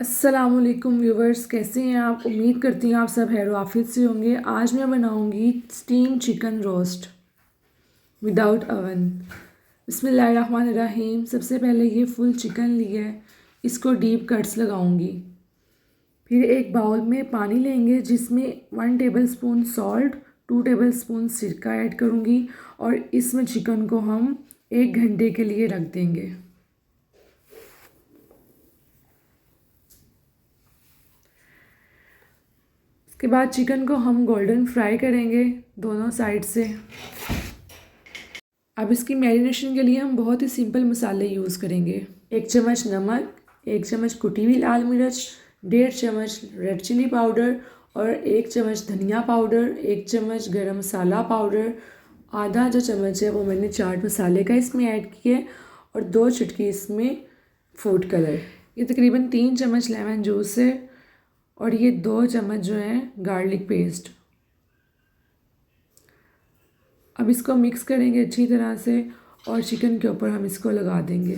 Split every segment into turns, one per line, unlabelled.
अस्सलामुअलैकुम व्यूवर्स, कैसे हैं आप। उम्मीद करती हूँ आप सब खैर आफियत से होंगे। आज मैं बनाऊँगी steam chicken roast without oven. बिस्मिल्लाहिर्रहमानिर्रहीम। सबसे पहले ये फुल चिकन लिया है, इसको डीप कट्स लगाऊंगी। फिर एक बाउल में पानी लेंगे जिसमें 1 टेबलस्पून सॉल्ट, 2 टेबलस्पून सिरका ऐड करूँगी और इसमें चिकन को हम 1 घंटे के लिए रख देंगे। के बाद चिकन को हम गोल्डन फ्राई करेंगे दोनों साइड से। अब इसकी मैरिनेशन के लिए हम बहुत ही सिंपल मसाले यूज़ करेंगे। 1 चम्मच नमक, 1 चम्मच कुटी हुई लाल मिर्च, 1.5 चम्मच रेड चिली पाउडर और 1 चम्मच धनिया पाउडर, 1 चम्मच गरम मसाला पाउडर, आधा जो चम्मच है वो मैंने चाट मसाले का इसमें ऐड किया है और 2 चुटकी इसमें फूड कलर। ये तकरीबन 3 चम्मच लेमन जूस है और ये 2 चम्मच जो है गार्लिक पेस्ट। अब इसको मिक्स करेंगे अच्छी तरह से और चिकन के ऊपर हम इसको लगा देंगे।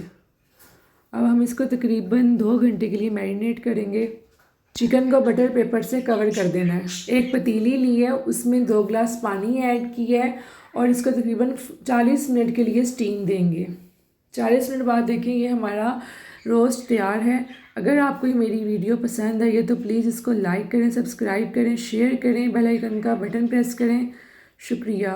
अब हम इसको तकरीबन 2 घंटे के लिए मैरिनेट करेंगे। चिकन को बटर पेपर से कवर कर देना है। एक पतीली ली है, उसमें 2 गिलास पानी ऐड किया है और इसको तकरीबन 40 मिनट के लिए स्टीम देंगे। 40 मिनट बाद देखिए ये हमारा रोस्ट तैयार है। अगर आपको ये मेरी वीडियो पसंद आई है तो प्लीज़ इसको लाइक करें, सब्सक्राइब करें, शेयर करें, बेल आइकन का बटन प्रेस करें। शुक्रिया।